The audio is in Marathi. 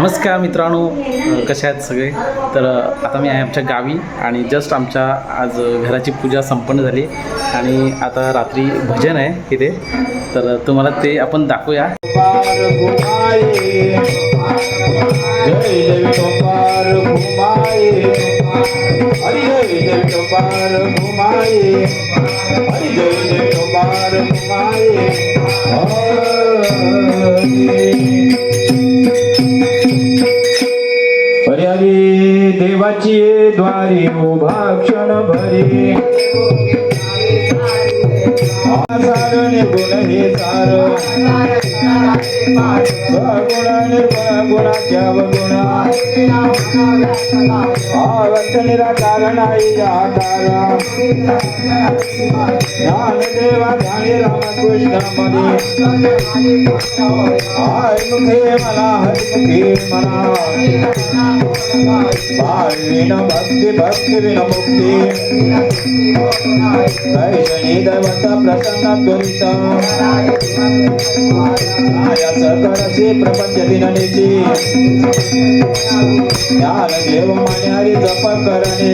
नमस्कार मित्रांनो, कसे आहेत सगळे. तर आता मी आहे आमच्या गावी आणि जस्ट आमच्या आज घराची पूजा संपन्न झाली आणि आता रात्री भजन आहे इथे. तर तुम्हाला ते आपण दाखवूया. हरी देवाची द्वारी उभा क्षण भरी सारण गुण हे सार गुण निर्गुण गुणाच्या अवगुण अवस्थ निराकार नाही आकार ज्ञान देवा ध्यानी रामकृष्ण मध्ये आय मुखे मला हरिमुखे मला विन भक्ति भक्ति विन मुक्ति कैसनी दैवत प्रसन्न त्वरित करसे प्रपंच दिननेची ज्ञान देव माने हरी जप करणे